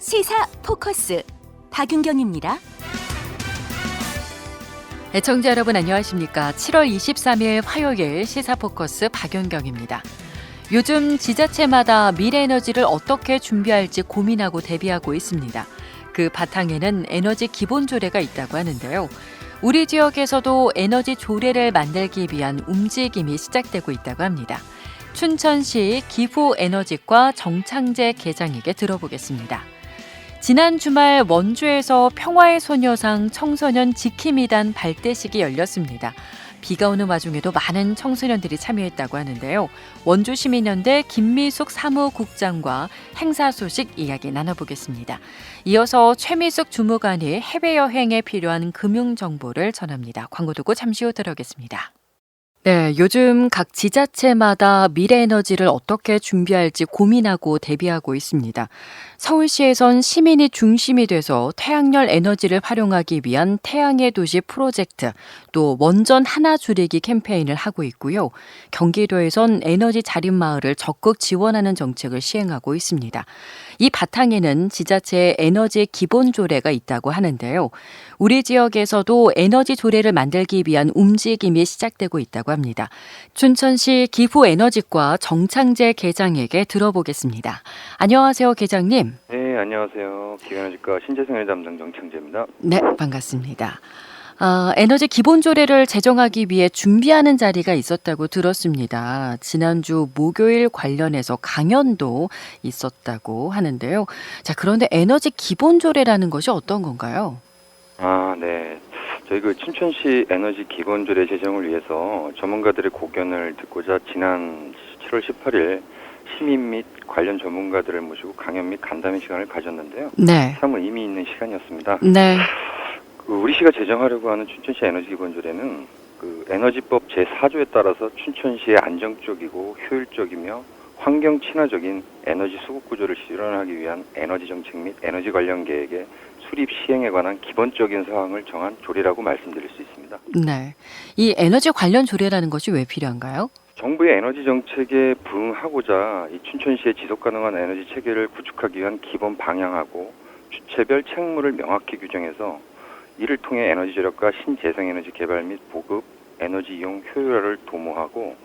시사 포커스 박윤경입니다. 애청자 여러분 안녕하십니까? 7월 23일 화요일 시사 포커스 박윤경입니다. 요즘 지자체마다 미래 에너지를 어떻게 준비할지 고민하고 대비하고 있습니다. 그 바탕에는 에너지 기본 조례가 있다고 하는데요. 우리 지역에서도 에너지 조례를 만들기 위한 움직임이 시작되고 있다고 합니다. 춘천시 기후에너지과 정창재 계장에게 들어보겠습니다. 지난 주말 원주에서 평화의 소녀상 청소년 지킴이단 발대식이 열렸습니다. 비가 오는 와중에도 많은 청소년들이 참여했다고 하는데요. 원주시민연대 김미숙 사무국장과 행사 소식 이야기 나눠보겠습니다. 이어서 최미숙 주무관이 해외여행에 필요한 금융정보를 전합니다. 광고 듣고 잠시 후 들어오겠습니다. 네, 요즘 각 지자체마다 미래 에너지를 어떻게 준비할지 고민하고 대비하고 있습니다. 서울시에선 시민이 중심이 돼서 태양열 에너지를 활용하기 위한 태양의 도시 프로젝트, 또 원전 하나 줄이기 캠페인을 하고 있고요. 경기도에선 에너지 자립 마을을 적극 지원하는 정책을 시행하고 있습니다. 이 바탕에는 지자체의 에너지 기본 조례가 있다고 하는데요. 우리 지역에서도 에너지 조례를 만들기 위한 움직임이 시작되고 있다고 합니다. 춘천시 기후에너지과 정창재 계장에게 들어보겠습니다. 안녕하세요, 계장님. 네, 안녕하세요. 기후에너지과 신재생에너지 담당 정창재입니다. 네, 반갑습니다. 에너지 기본 조례를 제정하기 위해 준비하는 자리가 있었다고 들었습니다. 지난주 목요일 관련해서 강연도 있었다고 하는데요. 자, 그런데 에너지 기본 조례라는 것이 어떤 건가요? 네. 저희 춘천시 에너지 기본 조례 제정을 위해서 전문가들의 고견을 듣고자 지난 7월 18일 시민 및 관련 전문가들을 모시고 강연 및 간담회 시간을 가졌는데요. 네. 참 의미 있는 시간이었습니다. 네. 우리 시가 제정하려고 하는 춘천시 에너지 기본 조례는 에너지법 제4조에 따라서 춘천시의 안정적이고 효율적이며 환경 친화적인 에너지 수급 구조를 실현하기 위한 에너지 정책 및 에너지 관련 계획의 수립 시행에 관한 기본적인 사항을 정한 조례라고 말씀드릴 수 있습니다. 네. 이 에너지 관련 조례라는 것이 왜 필요한가요? 정부의 에너지 정책에 부응하고자 이 춘천시의 지속 가능한 에너지 체계를 구축하기 위한 기본 방향하고 주체별 책무를 명확히 규정해서 이를 통해 에너지 절약과 신재생에너지 개발 및 보급, 에너지 이용 효율화를 도모하고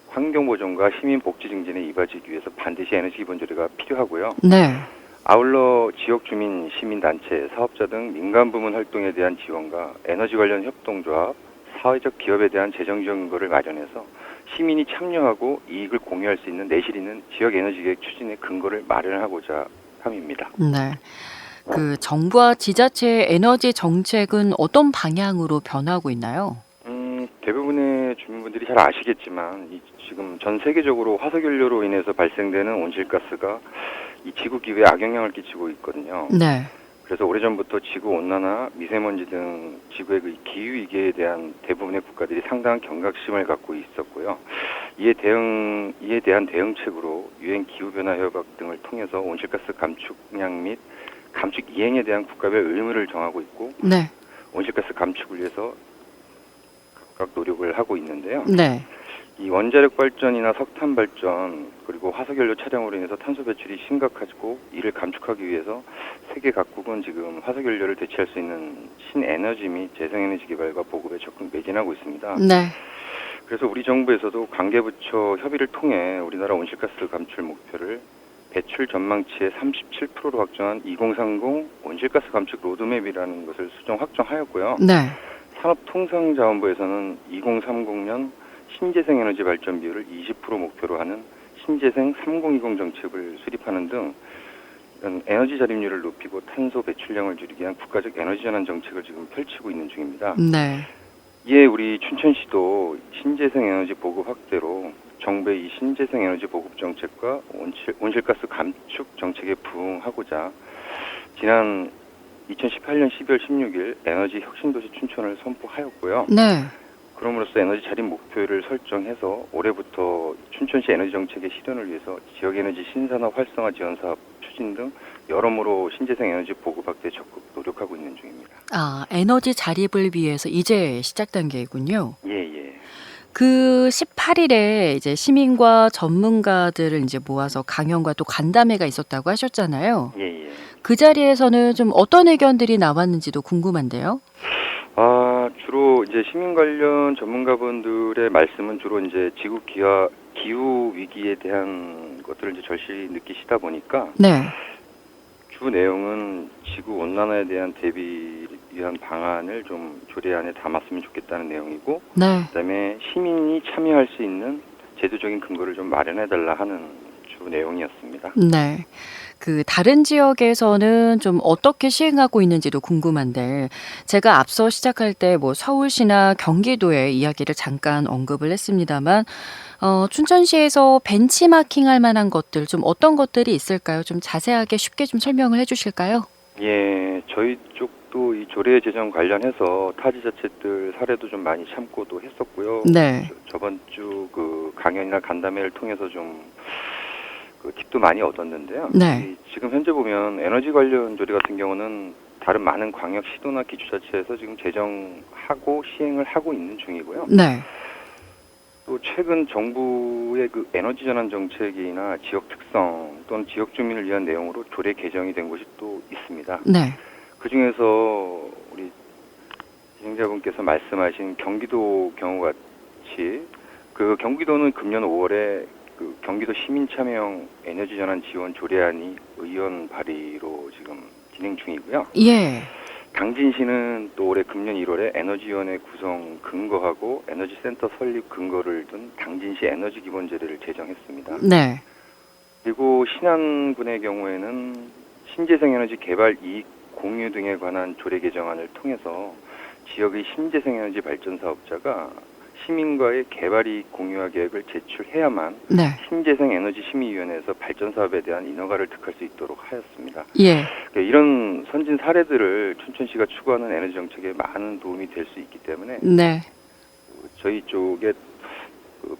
환경 보존과 시민 복지 증진에 이바지하기 위해서 반드시 에너지 기본 조례가 필요하고요. 네. 아울러 지역 주민, 시민단체, 사업자 등 민간 부문 활동에 대한 지원과 에너지 관련 협동조합, 사회적 기업에 대한 재정 지원을 마련해서 시민이 참여하고 이익을 공유할 수 있는 내실 있는 지역 에너지 계획 추진의 근거를 마련하고자 함입니다. 네. 정부와 지자체의 에너지 정책은 어떤 방향으로 변하고 있나요? 대부분의 주민분들이 잘 아시겠지만 지금 전 세계적으로 화석연료로 인해서 발생되는 온실가스가 이 지구 기후에 악영향을 끼치고 있거든요. 네. 그래서 오래전부터 지구 온난화, 미세먼지 등 지구의 기후 위기에 대한 대부분의 국가들이 상당한 경각심을 갖고 있었고요. 이에 대한 대응책으로 유엔 기후 변화 협약 등을 통해서 온실가스 감축량 및 감축 이행에 대한 국가별 의무를 정하고 있고, 네. 온실가스 감축을 위해서 각각 노력을 하고 있는데요. 네. 이 원자력 발전이나 석탄 발전 그리고 화석연료 차량으로 인해서 탄소 배출이 심각하고 이를 감축하기 위해서 세계 각국은 지금 화석연료를 대체할 수 있는 신에너지 및 재생에너지 개발과 보급에 적극 매진하고 있습니다. 네. 그래서 우리 정부에서도 관계부처 협의를 통해 우리나라 온실가스 감축 목표를 배출 전망치의 37%로 확정한 2030 온실가스 감축 로드맵이라는 것을 확정하였고요. 네. 산업통상자원부에서는 2030년 신재생에너지 발전 비율을 20% 목표로 하는 신재생 3020 정책을 수립하는 등 이런 에너지 자립률을 높이고 탄소 배출량을 줄이기 위한 국가적 에너지 전환 정책을 지금 펼치고 있는 중입니다. 네. 이에 우리 춘천시도 신재생에너지 보급 확대로 정부의 이 신재생에너지 보급 정책과 온실가스 감축 정책에 부응하고자 지난 2018년 12월 16일 에너지 혁신도시 춘천을 선포하였고요. 네. 그럼으로써 에너지 자립 목표를 설정해서 올해부터 춘천시 에너지 정책의 실현을 위해서 지역 에너지 신산업 활성화 지원 사업 추진 등 여러모로 신재생 에너지 보급 확대에 적극 노력하고 있는 중입니다. 에너지 자립을 위해서 이제 시작 단계이군요. 예. 그 18일에 이제 시민과 전문가들을 이제 모아서 강연과 또 간담회가 있었다고 하셨잖아요. 예. 그 자리에서는 좀 어떤 의견들이 나왔는지도 궁금한데요. 주로 이제 시민 관련 전문가분들의 말씀은 주로 이제 기후 위기에 대한 것들을 이제 절실히 느끼시다 보니까 네. 주 내용은 지구 온난화에 대한 대비를 위한 방안을 좀 조례안에 담았으면 좋겠다는 내용이고, 네. 그다음에 시민이 참여할 수 있는 제도적인 근거를 좀 마련해달라 하는 주 내용이었습니다. 네. 그 다른 지역에서는 좀 어떻게 시행하고 있는지도 궁금한데 제가 앞서 시작할 때 뭐 서울시나 경기도의 이야기를 잠깐 언급을 했습니다만 춘천시에서 벤치마킹할 만한 것들 좀 어떤 것들이 있을까요? 좀 자세하게 쉽게 좀 설명을 해 주실까요? 예, 저희 쪽도 이 조례 제정 관련해서 타지자체들 사례도 좀 많이 참고도 했었고요. 네. 저번 주 그 강연이나 간담회를 통해서 좀 그 팁도 많이 얻었는데요. 네. 지금 현재 보면 에너지 관련 조례 같은 경우는 다른 많은 광역 시도나 기초자치에서 지금 제정하고 시행을 하고 있는 중이고요. 네. 또 최근 정부의 그 에너지 전환 정책이나 지역 특성 또는 지역 주민을 위한 내용으로 조례 개정이 된 곳이 또 있습니다. 네. 그 중에서 우리 진행자분께서 말씀하신 경기도 경우 같이 그 경기도는 금년 5월에 그 경기도 시민 참여형 에너지 전환 지원 조례안이 의원 발의로 지금 진행 중이고요. 예. 당진시는 또 올해 금년 1월에 에너지위원회 구성 근거하고 에너지센터 설립 근거를 둔 당진시 에너지 기본제도를 제정했습니다. 네. 그리고 신안군의 경우에는 신재생 에너지 개발 이익 공유 등에 관한 조례 개정안을 통해서 지역의 신재생 에너지 발전 사업자가 시민과의 개발 이익 공유화 계획을 제출해야만 네. 신재생 에너지 심의위원회에서 발전 사업에 대한 인허가를 득할 수 있도록 하였습니다. 예. 그러니까 이런 선진 사례들을 춘천시가 추구하는 에너지 정책에 많은 도움이 될 수 있기 때문에 네. 저희 쪽에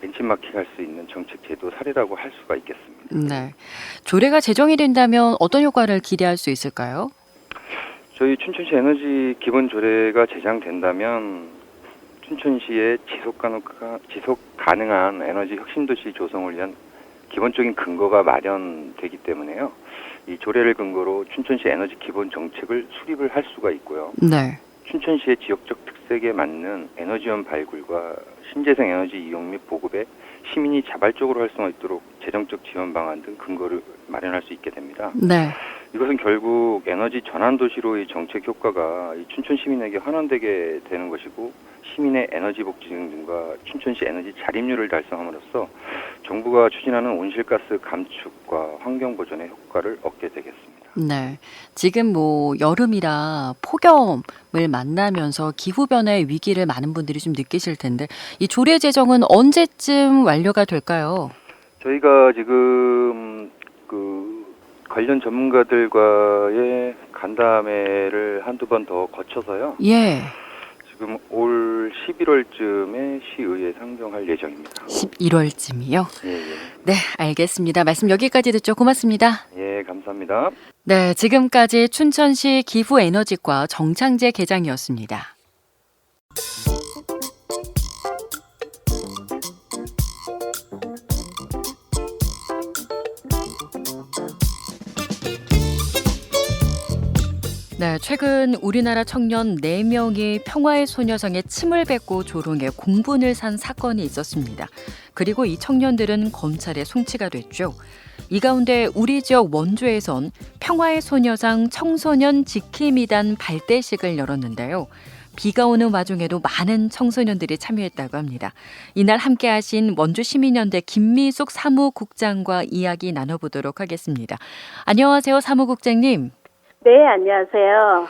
벤치마킹 할 수 있는 정책 제도 사례라고 할 수가 있겠습니다. 네. 조례가 제정이 된다면 어떤 효과를 기대할 수 있을까요? 저희 춘천시 에너지 기본 조례가 제정된다면 춘천시의 지속 가능한 에너지 혁신도시 조성을 위한 기본적인 근거가 마련되기 때문에요. 이 조례를 근거로 춘천시 에너지 기본 정책을 수립을 할 수가 있고요. 네. 춘천시의 지역적 특색에 맞는 에너지원 발굴과 신재생 에너지 이용 및 보급에 시민이 자발적으로 활성화 있도록 재정적 지원 방안 등 근거를 마련할 수 있게 됩니다. 네. 이것은 결국 에너지 전환 도시로의 정책 효과가 이 춘천 시민에게 환원되게 되는 것이고 시민의 에너지 복지 등과 춘천시 에너지 자립률을 달성함으로써 정부가 추진하는 온실가스 감축과 환경 보존의 효과를 얻게 되겠습니다. 네. 지금 뭐 여름이라 폭염을 만나면서 기후변화의 위기를 많은 분들이 좀 느끼실 텐데 이 조례 제정은 언제쯤 완료가 될까요? 저희가 지금 그 관련 전문가들과의 간담회를 한두 번 더 거쳐서요. 예. 지금 올 11월쯤에 시의회에 상정할 예정입니다. 11월쯤이요? 예, 예. 네, 알겠습니다. 말씀 여기까지 듣죠. 고맙습니다. 예, 감사합니다. 네, 지금까지 춘천시 기후에너지과 정창재 계장이었습니다. 네, 최근 우리나라 청년 4명이 평화의 소녀상에 침을 뱉고 조롱해 공분을 산 사건이 있었습니다. 그리고 이 청년들은 검찰에 송치가 됐죠. 이 가운데 우리 지역 원주에선 평화의 소녀상 청소년 지킴이단 발대식을 열었는데요. 비가 오는 와중에도 많은 청소년들이 참여했다고 합니다. 이날 함께하신 원주시민연대 김미숙 사무국장과 이야기 나눠보도록 하겠습니다. 안녕하세요, 사무국장님. 네, 안녕하세요.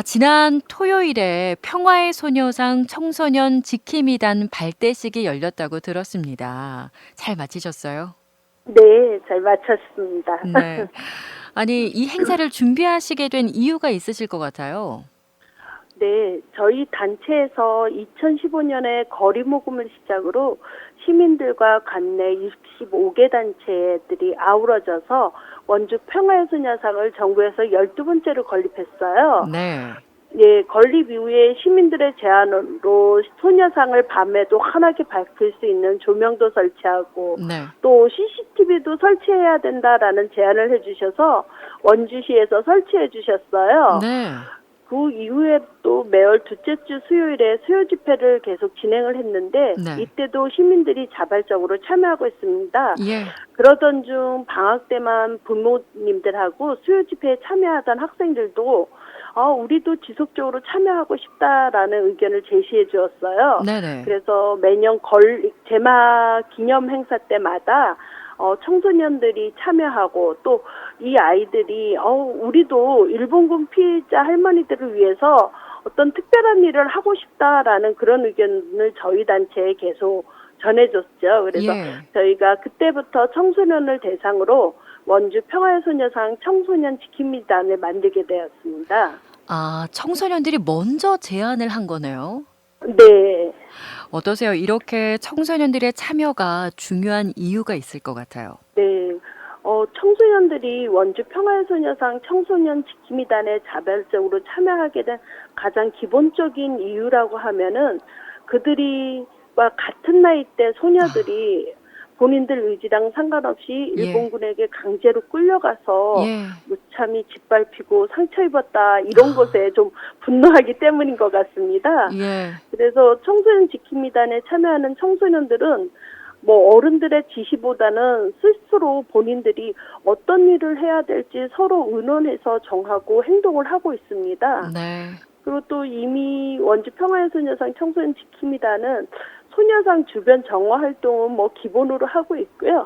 지난 토요일에 평화의 소녀상 청소년 지킴이단 발대식이 열렸다고 들었습니다. 잘 마치셨어요? 네, 잘 마쳤습니다. 네. 아니, 이 행사를 준비하시게 된 이유가 있으실 것 같아요. 네, 저희 단체에서 2015년에 거리 모금을 시작으로 시민들과 관내 65개 단체들이 아우러져서 원주 평화의 소녀상을 정부에서 12번째로 건립했어요. 네. 예, 건립 이후에 시민들의 제안으로 소녀상을 밤에도 환하게 밝힐 수 있는 조명도 설치하고 네. 또 CCTV도 설치해야 된다라는 제안을 해주셔서 원주시에서 설치해 주셨어요. 네. 그 이후에 또 매월 둘째 주 수요일에 수요 집회를 계속 진행을 했는데 네. 이때도 시민들이 자발적으로 참여하고 있습니다. 예. 그러던 중 방학 때만 부모님들하고 수요 집회에 참여하던 학생들도 우리도 지속적으로 참여하고 싶다라는 의견을 제시해 주었어요. 네네. 그래서 매년 제막 기념 행사 때마다 청소년들이 참여하고 또 이 아이들이 우리도 일본군 피해자 할머니들을 위해서 어떤 특별한 일을 하고 싶다라는 그런 의견을 저희 단체에 계속 전해줬죠. 그래서 예. 저희가 그때부터 청소년을 대상으로 원주 평화의 소녀상 청소년 지킴이단을 만들게 되었습니다. 아, 청소년들이 먼저 제안을 한 거네요. 네. 어떠세요? 이렇게 청소년들의 참여가 중요한 이유가 있을 것 같아요. 네. 청소년들이 원주 평화의 소녀상 청소년 지킴이단에 자발적으로 참여하게 된 가장 기본적인 이유라고 하면은 그들이와 같은 나이대 소녀들이 본인들 의지랑 상관없이 예. 일본군에게 강제로 끌려가서 예. 무참히 짓밟히고 상처 입었다 이런 것에 좀 분노하기 때문인 것 같습니다. 예. 그래서 청소년 지킴이단에 참여하는 청소년들은 뭐 어른들의 지시보다는 스스로 본인들이 어떤 일을 해야 될지 서로 의논해서 정하고 행동을 하고 있습니다. 네. 그리고 또 이미 원주 평화의 소녀상 청소년 지킴이단은 소녀상 주변 정화 활동은 뭐 기본으로 하고 있고요.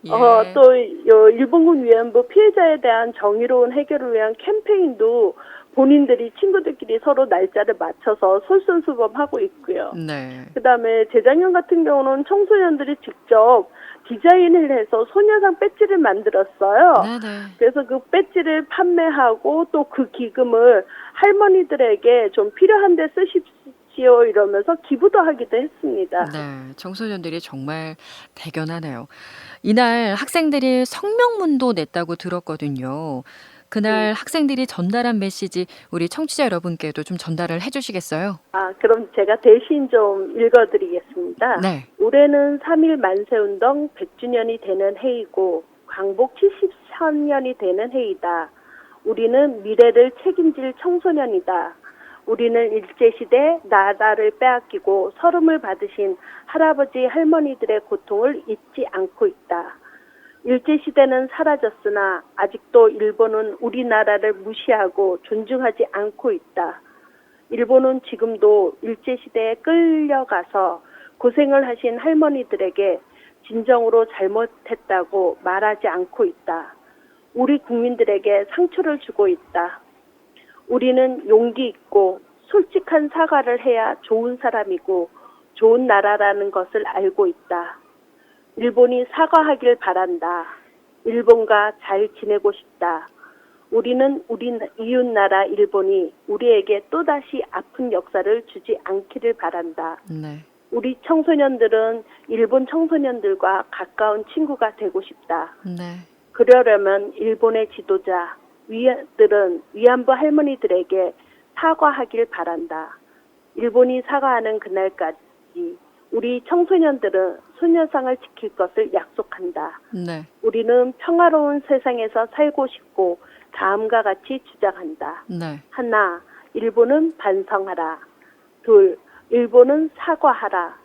예. 또 일본군 위안부 피해자에 대한 정의로운 해결을 위한 캠페인도 본인들이 친구들끼리 서로 날짜를 맞춰서 솔선수범하고 있고요. 네. 그다음에 재작년 같은 경우는 청소년들이 직접 디자인을 해서 소녀상 배지를 만들었어요. 네네. 그래서 그 배지를 판매하고 또 그 기금을 할머니들에게 좀 필요한 데 쓰십시오 이러면서 기부도 하기도 했습니다. 네. 청소년들이 정말 대견하네요. 이날 학생들이 성명문도 냈다고 들었거든요. 그날 학생들이 전달한 메시지 우리 청취자 여러분께도 좀 전달을 해주시겠어요? 그럼 제가 대신 좀 읽어드리겠습니다. 네. 올해는 3.1 만세운동 100주년이 되는 해이고 광복 73년이 되는 해이다. 우리는 미래를 책임질 청소년이다. 우리는 일제시대 나라를 빼앗기고 서름을 받으신 할아버지 할머니들의 고통을 잊지 않고 있다. 일제시대는 사라졌으나 아직도 일본은 우리나라를 무시하고 존중하지 않고 있다. 일본은 지금도 일제시대에 끌려가서 고생을 하신 할머니들에게 진정으로 잘못했다고 말하지 않고 있다. 우리 국민들에게 상처를 주고 있다. 우리는 용기 있고 솔직한 사과를 해야 좋은 사람이고 좋은 나라라는 것을 알고 있다. 일본이 사과하길 바란다. 일본과 잘 지내고 싶다. 우리는 우리 이웃나라 일본이 우리에게 또다시 아픈 역사를 주지 않기를 바란다. 네. 우리 청소년들은 일본 청소년들과 가까운 친구가 되고 싶다. 네. 그러려면 일본의 지도자, 위들은 위안부 할머니들에게 사과하길 바란다. 일본이 사과하는 그날까지 우리 청소년들은 소녀상을 지킬 것을 약속한다. 네. 우리는 평화로운 세상에서 살고 싶고 다음과 같이 주장한다. 네. 하나, 일본은 반성하라. 둘, 일본은 사과하라.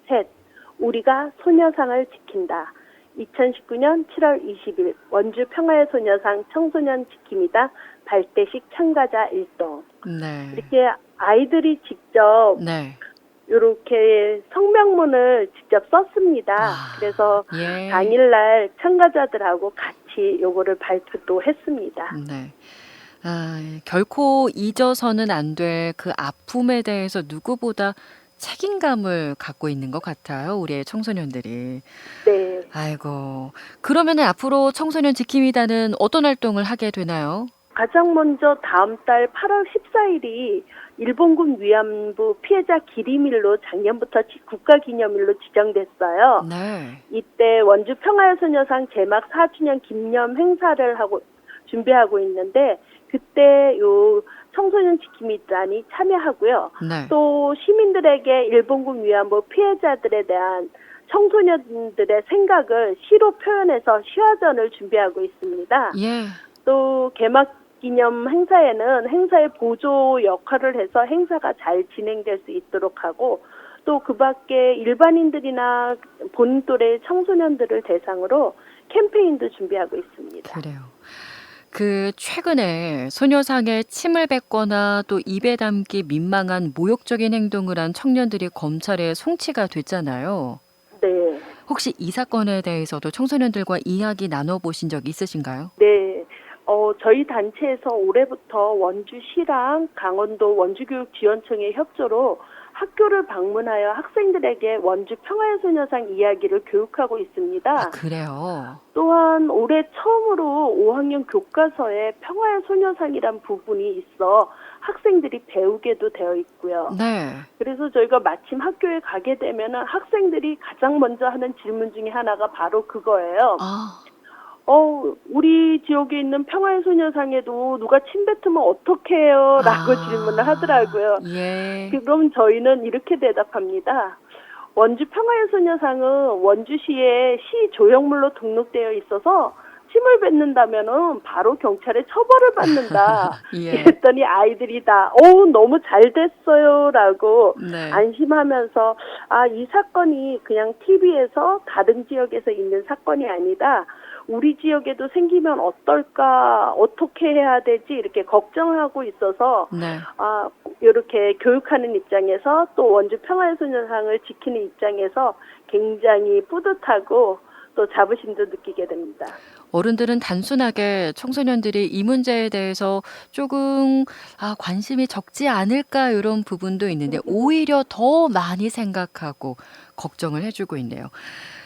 셋, 우리가 소녀상을 지킨다. 2019년 7월 20일 원주 평화의 소녀상 청소년 지킴이다 발대식 참가자 일동. 네. 이렇게 아이들이 직접 네. 이렇게 성명문을 직접 썼습니다. 그래서 예. 당일날 참가자들하고 같이 요거를 발표도 했습니다. 네. 결코 잊어서는 안 될 그 아픔에 대해서 누구보다 책임감을 갖고 있는 것 같아요. 우리의 청소년들이. 네. 아이고. 그러면은 앞으로 청소년 지킴이단은 어떤 활동을 하게 되나요? 가장 먼저 다음 달 8월 14일이 일본군 위안부 피해자 기림일로 작년부터 국가기념일로 지정됐어요. 네. 이때 원주 평화의 소녀상 제막 4주년 기념 행사를 준비하고 있는데 그때 요 청소년 지킴이단이 참여하고요. 네. 또 시민들에게 일본군 위안부 피해자들에 대한 청소년들의 생각을 시로 표현해서 시화전을 준비하고 있습니다. 예. 또 개막 기념 행사에는 행사의 보조 역할을 해서 행사가 잘 진행될 수 있도록 하고 또 그 밖에 일반인들이나 본인 또래 청소년들을 대상으로 캠페인도 준비하고 있습니다. 그래요. 그 최근에 소녀상에 침을 뱉거나 또 입에 담기 민망한 모욕적인 행동을 한 청년들이 검찰에 송치가 됐잖아요. 네. 혹시 이 사건에 대해서도 청소년들과 이야기 나눠보신 적 있으신가요? 네. 저희 단체에서 올해부터 원주시랑 강원도 원주교육지원청의 협조로 학교를 방문하여 학생들에게 원주 평화의 소녀상 이야기를 교육하고 있습니다. 아, 그래요? 또한 올해 처음으로 5학년 교과서에 평화의 소녀상이란 부분이 있어 학생들이 배우게도 되어 있고요. 네. 그래서 저희가 마침 학교에 가게 되면은 학생들이 가장 먼저 하는 질문 중에 하나가 바로 그거예요. 아, 우리 지역에 있는 평화의 소녀상에도 누가 침 뱉으면 어떡해요? 라고 질문을 하더라고요. 예. 그럼 저희는 이렇게 대답합니다. 원주 평화의 소녀상은 원주시에 시 조형물로 등록되어 있어서 침을 뱉는다면은 바로 경찰에 처벌을 받는다. 예. 이랬더니 아이들이 다 너무 잘 됐어요라고 네. 안심하면서 이 사건이 그냥 TV에서 다른 지역에서 있는 사건이 아니다. 우리 지역에도 생기면 어떨까, 어떻게 해야 되지 이렇게 걱정하고 있어서 네. 이렇게 교육하는 입장에서 또 원주 평화의 소녀상을 지키는 입장에서 굉장히 뿌듯하고 또 자부심도 느끼게 됩니다. 어른들은 단순하게 청소년들이 이 문제에 대해서 조금 관심이 적지 않을까 이런 부분도 있는데 오히려 더 많이 생각하고 걱정을 해주고 있네요.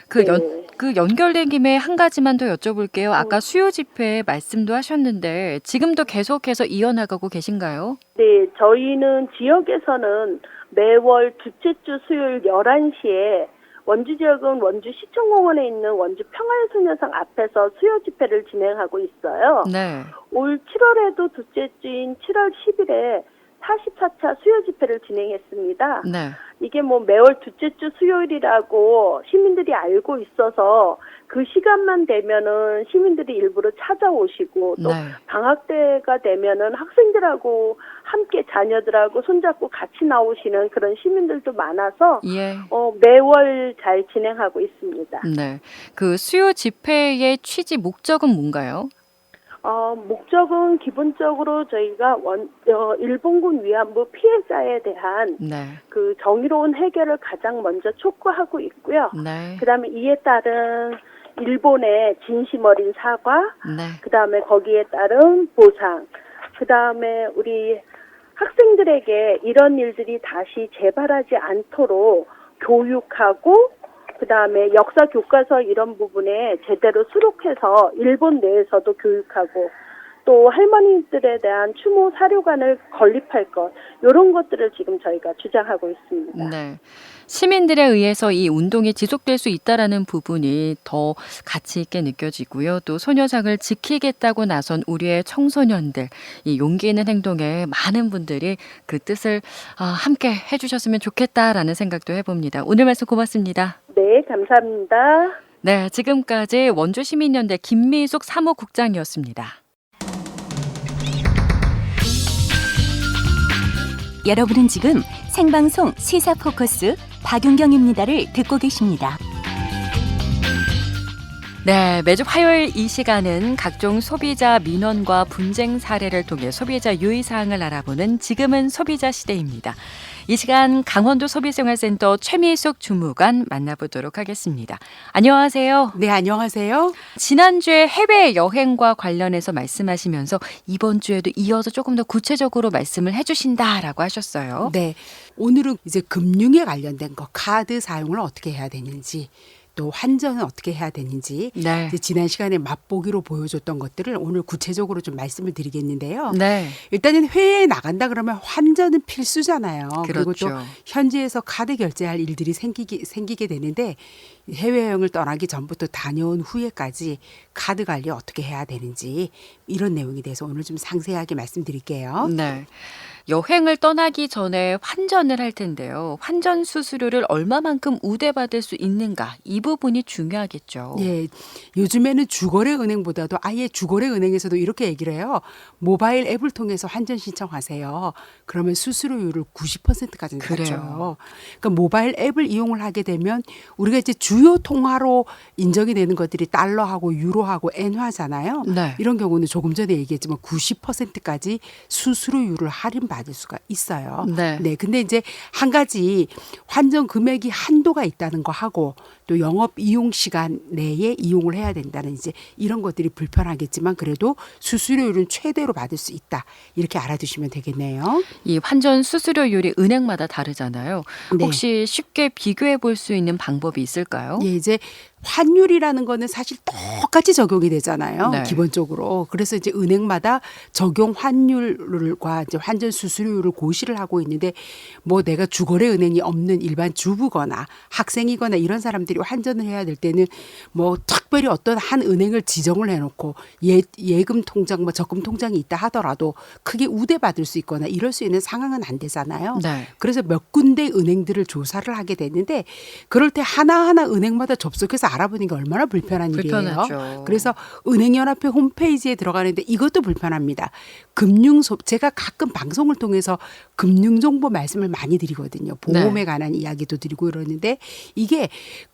그 연결된 김에 한 가지만 더 여쭤볼게요. 아까 수요 집회 말씀도 하셨는데 지금도 계속해서 이어나가고 계신가요? 네, 저희는 지역에서는 매월 둘째 주 수요일 11시에 원주 지역은 원주 시청공원에 있는 원주 평화의 소녀상 앞에서 수요 집회를 진행하고 있어요. 네. 올 7월에도 둘째 주인 7월 10일에 44차 수요 집회를 진행했습니다. 네. 이게 매월 둘째 주 수요일이라고 시민들이 알고 있어서 그 시간만 되면은 시민들이 일부러 찾아오시고 또 네. 방학 때가 되면은 학생들하고 함께 자녀들하고 손잡고 같이 나오시는 그런 시민들도 많아서 예. 매월 잘 진행하고 있습니다. 네. 그 수요 집회의 취지 목적은 뭔가요? 목적은 기본적으로 저희가 일본군 위안부 피해자에 대한 네. 그 정의로운 해결을 가장 먼저 촉구하고 있고요. 네. 그다음에 이에 따른 일본의 진심 어린 사과, 네. 그다음에 거기에 따른 보상, 그다음에 우리 학생들에게 이런 일들이 다시 재발하지 않도록 교육하고 그다음에 역사 교과서 이런 부분에 제대로 수록해서 일본 내에서도 교육하고 또 할머니들에 대한 추모 사료관을 건립할 것 이런 것들을 지금 저희가 주장하고 있습니다. 네. 시민들에 의해서 이 운동이 지속될 수 있다라는 부분이 더 가치 있게 느껴지고요. 또 소녀상을 지키겠다고 나선 우리의 청소년들, 이 용기 있는 행동에 많은 분들이 그 뜻을 함께 해주셨으면 좋겠다라는 생각도 해봅니다. 오늘 말씀 고맙습니다. 네, 감사합니다. 네, 지금까지 원주시민연대 김미숙 사무국장이었습니다. 여러분은 지금 생방송 시사 포커스 박윤경입니다를 듣고 계십니다. 네, 매주 화요일 이 시간은 각종 소비자 민원과 분쟁 사례를 통해 소비자 유의 사항을 알아보는 지금은 소비자 시대입니다. 이 시간 강원도 소비생활센터 최미숙 주무관 만나보도록 하겠습니다. 안녕하세요. 네, 안녕하세요. 지난주에 해외여행과 관련해서 말씀하시면서 이번 주에도 이어서 조금 더 구체적으로 말씀을 해주신다라고 하셨어요. 네, 오늘은 이제 금융에 관련된 거, 카드 사용을 어떻게 해야 되는지, 또 환전은 어떻게 해야 되는지 네. 이제 지난 시간에 맛보기로 보여줬던 것들을 오늘 구체적으로 좀 말씀을 드리겠는데요. 네. 일단은 해외에 나간다 그러면 환전은 필수잖아요. 그렇죠. 그리고 또 현지에서 카드 결제할 일들이 생기게 되는데 해외여행을 떠나기 전부터 다녀온 후에까지 카드 관리 어떻게 해야 되는지 이런 내용에 대해서 오늘 좀 상세하게 말씀드릴게요. 네. 여행을 떠나기 전에 환전을 할 텐데요. 환전 수수료를 얼마만큼 우대받을 수 있는가 이 부분이 중요하겠죠. 예, 요즘에는 주거래 은행보다도 아예 주거래 은행에서도 이렇게 얘기를 해요. 모바일 앱을 통해서 환전 신청하세요. 그러면 수수료율을 90%까지는 그래요. 낮춰요. 그러니까 모바일 앱을 이용을 하게 되면 우리가 이제 주요 통화로 인정이 되는 것들이 달러하고 유로하고 엔화잖아요. 네. 이런 경우는 조금 전에 얘기했지만 90%까지 수수료율을 할인받을 수가 있어요. 네. 네, 근데 이제 한 가지 환전 금액이 한도가 있다는 거 하고 또 영업 이용 시간 내에 이용을 해야 된다는 이제 이런 것들이 불편하겠지만 그래도 수수료율은 최대로 받을 수 있다. 이렇게 알아두시면 되겠네요. 이 환전 수수료율이 은행마다 다르잖아요. 네. 혹시 쉽게 비교해 볼 수 있는 방법이 있을까요? 예, 이제 환율이라는 거는 사실 똑같이 적용이 되잖아요. 네. 기본적으로. 그래서 이제 은행마다 적용 환율과 이제 환전 수수료율을 고시를 하고 있는데 뭐 내가 주거래 은행이 없는 일반 주부거나 학생이거나 이런 사람들이 환전을 해야 될 때는 뭐 특별히 어떤 한 은행을 지정을 해놓고 예금 통장 뭐 적금 통장이 있다 하더라도 크게 우대받을 수 있거나 이럴 수 있는 상황은 안 되잖아요. 네. 그래서 몇 군데 은행들을 조사를 하게 됐는데 그럴 때 하나하나 은행마다 접속해서 알아보는 게 얼마나 불편한 일이에요. 불편하죠. 그래서 은행연합회 홈페이지에 들어가는데 이것도 불편합니다. 제가 가끔 방송을 통해서 금융정보 말씀을 많이 드리거든요. 보험에 네. 관한 이야기도 드리고 이러는데 이게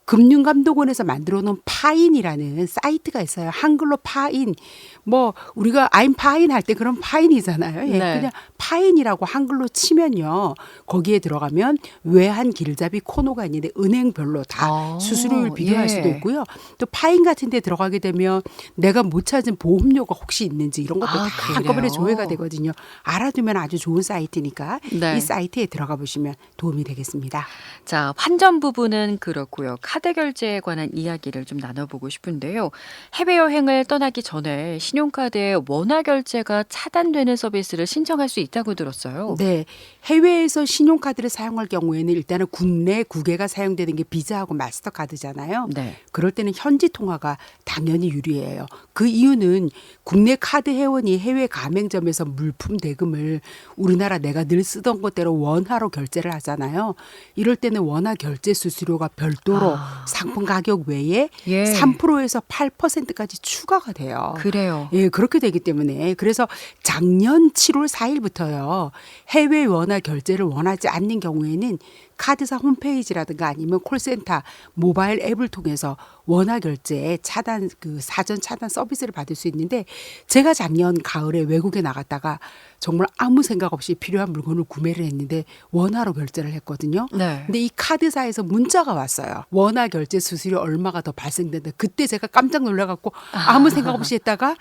금융감독원에서 만들어 놓은 파인이라는 사이트가 있어요. 한글로 파인. 뭐 우리가 I'm 파인 할 때 그런 파인이잖아요. 예, 네. 그냥 파인이라고 한글로 치면요. 거기에 들어가면 외환 길잡이 코너가 있는데 은행별로 다 수수료율 비교할 예. 수도 있고요. 또 파인 같은 데 들어가게 되면 내가 못 찾은 보험료가 혹시 있는지 이런 것도 다 한꺼번에 그래요? 조회가 되거든요. 알아두면 아주 좋은 사이트니까 네. 이 사이트에 들어가 보시면 도움이 되겠습니다. 자, 환전 부분은 그렇고요. 카드 결제에 관한 이야기를 좀 나눠보고 싶은데요. 해외여행을 떠나기 전에 신용카드의 원화 결제가 차단되는 서비스를 신청할 수 있다고 들었어요. 네. 해외에서 신용카드를 사용할 경우에는 일단은 국내 국외가 사용되는 게 비자하고 마스터카드잖아요. 네. 그럴 때는 현지 통화가 당연히 유리해요. 그 이유는 국내 카드 회원이 해외 가맹점에서 물품 대금을 우리나라 내가 늘 쓰던 것대로 원화로 결제를 하잖아요. 이럴 때는 원화 결제 수수료가 별도로 상품 가격 외에 예. 3%에서 8%까지 추가가 돼요. 그래요. 예, 그렇게 되기 때문에 그래서 작년 7월 4일부터요. 해외 원화 결제를 원하지 않는 경우에는 카드사 홈페이지라든가 아니면 콜센터 모바일 앱을 통해서 원화 결제 차단 사전 차단 서비스를 받을 수 있는데 제가 작년 가을에 외국에 나갔다가 정말 아무 생각 없이 필요한 물건을 구매를 했는데 원화로 결제를 했거든요. 네. 근데 이 카드사에서 문자가 왔어요. 원화 결제 수수료 얼마가 더 발생된다. 그때 제가 깜짝 놀라갖고 아무 생각 없이 했다가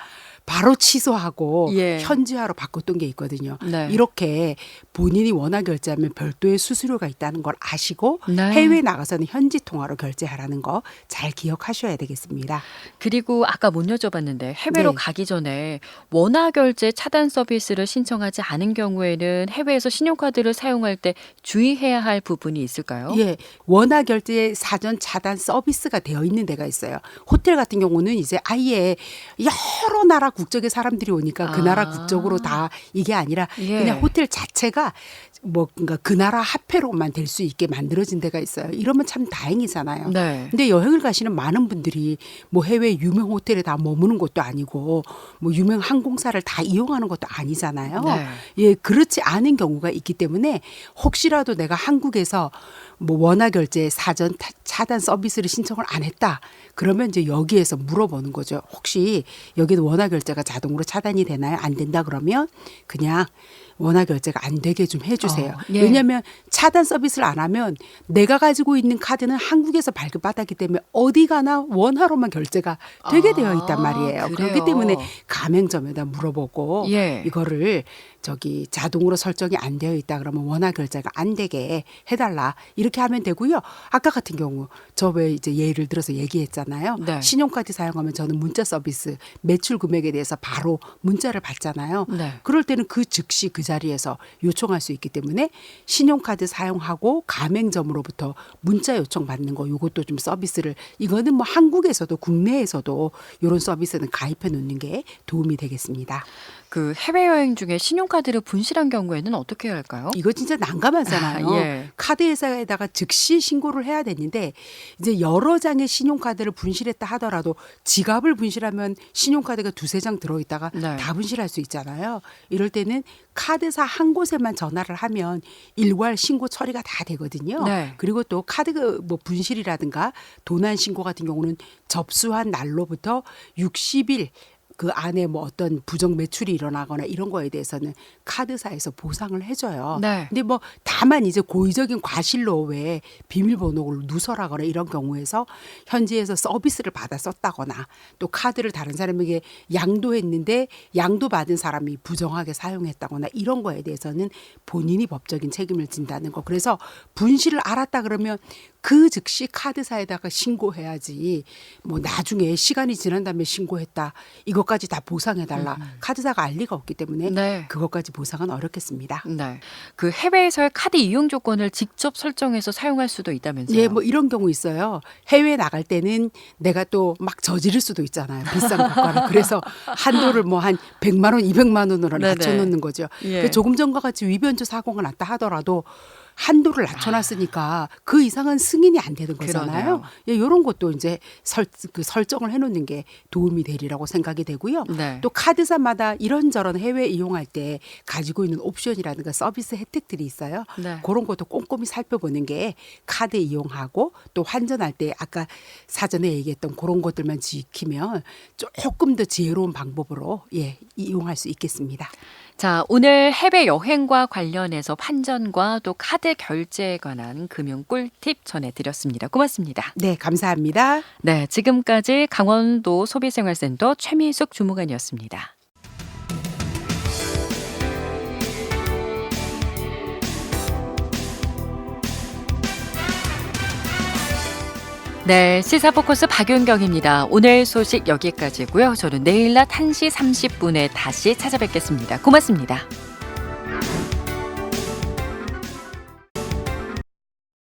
바로 취소하고 예. 현지화로 바꿨던 게 있거든요. 네. 이렇게 본인이 원화 결제하면 별도의 수수료가 있다는 걸 아시고 네. 해외 나가서는 현지 통화로 결제하라는 거 잘 기억하셔야 되겠습니다. 그리고 아까 못 여쭤봤는데 해외로 네. 가기 전에 원화 결제 차단 서비스를 신청하지 않은 경우에는 해외에서 신용카드를 사용할 때 주의해야 할 부분이 있을까요? 예, 원화 결제 사전 차단 서비스가 되어 있는 데가 있어요. 호텔 같은 경우는 이제 아예 여러 나라 국적의 사람들이 오니까 그 나라 국적으로 다 이게 아니라 예. 그냥 호텔 자체가 뭐 그러니까 그 나라 화폐로만 될 수 있게 만들어진 데가 있어요. 이러면 참 다행이잖아요. 네. 근데 여행을 가시는 많은 분들이 뭐 해외 유명 호텔에 다 머무는 것도 아니고 뭐 유명 항공사를 다 이용하는 것도 아니잖아요. 네. 예, 그렇지 않은 경우가 있기 때문에 혹시라도 내가 한국에서 뭐 원화 결제 사전 차단 서비스를 신청을 안 했다. 그러면 이제 여기에서 물어보는 거죠. 혹시 여기는 원화 결제가 자동으로 차단이 되나요? 안 된다 그러면 그냥 원화 결제가 안 되게 좀 해주세요. 예. 왜냐하면 차단 서비스를 안 하면 내가 가지고 있는 카드는 한국에서 발급받았기 때문에 어디 가나 원화로만 결제가 되게 되어 있단 말이에요. 그래요. 그렇기 때문에 가맹점에다 물어보고 예. 이거를 자동으로 설정이 안 되어 있다 그러면 원화 결제가 안 되게 해달라 이렇게 하면 되고요. 아까 같은 경우 저 왜 이제 예를 들어서 얘기했잖아요. 네. 신용카드 사용하면 저는 문자 서비스 매출 금액에 대해서 바로 문자를 받잖아요. 네. 그럴 때는 그 즉시 그 자리에서 요청할 수 있기 때문에 신용카드 사용하고 가맹점으로부터 문자 요청 받는 거 요것도 좀 서비스를 이거는 뭐 한국에서도 국내에서도 이런 서비스는 가입해 놓는 게 도움이 되겠습니다. 그 해외여행 중에 신용카드를 분실한 경우에는 어떻게 해야 할까요? 이거 진짜 난감하잖아요. 예. 카드 회사에다가 즉시 신고를 해야 되는데 이제 여러 장의 신용카드를 분실했다 하더라도 지갑을 분실하면 신용카드가 두세 장 들어있다가 네. 다 분실할 수 있잖아요. 이럴 때는 카드사 한 곳에만 전화를 하면 일괄 신고 처리가 다 되거든요. 네. 그리고 또 카드 뭐 분실이라든가 도난 신고 같은 경우는 접수한 날로부터 60일 그 안에 뭐 어떤 부정 매출이 일어나거나 이런 거에 대해서는 카드사에서 보상을 해줘요. 네. 근데 뭐 다만 이제 고의적인 과실로 왜 비밀번호를 누설하거나 이런 경우에서 현지에서 서비스를 받아 썼다거나 또 카드를 다른 사람에게 양도했는데 양도받은 사람이 부정하게 사용했다거나 이런 거에 대해서는 본인이 법적인 책임을 진다는 거. 그래서 분실을 알았다 그러면 그 즉시 카드사에다가 신고해야지 뭐 나중에 시간이 지난 다음에 신고했다 이것까지 다 보상해달라 카드사가 알 리가 없기 때문에 네. 그것까지 보상은 어렵겠습니다. 네. 그 해외에서의 카드 이용 조건을 직접 설정해서 사용할 수도 있다면서요? 예, 뭐 이런 경우 있어요. 해외 나갈 때는 내가 또 막 저지를 수도 있잖아요. 비싼 국가를. 그래서 한도를 뭐 한 100만 원, 200만 원으로 네네. 낮춰놓는 거죠. 예. 그 조금 전과 같이 위변조 사고가 났다 하더라도 한도를 낮춰놨으니까 그 이상은 승인이 안 되는 거잖아요. 그러네요. 예, 이런 것도 이제 설정을 해놓는 게 도움이 되리라고 생각이 되고요. 네. 또 카드사마다 이런저런 해외 이용할 때 가지고 있는 옵션이라든가 서비스 혜택들이 있어요. 네. 그런 것도 꼼꼼히 살펴보는 게 카드 이용하고 또 환전할 때 아까 사전에 얘기했던 그런 것들만 지키면 조금 더 지혜로운 방법으로 예, 이용할 수 있겠습니다. 자, 오늘 해외 여행과 관련해서 환전과 또 카드 결제에 관한 금융 꿀팁 전해드렸습니다. 고맙습니다. 네, 감사합니다. 네, 지금까지 강원도 소비생활센터 최미숙 주무관이었습니다. 네, 시사포커스 박윤경입니다. 오늘 소식 여기까지고요. 저는 내일 낮 1시 30분에 다시 찾아뵙겠습니다. 고맙습니다.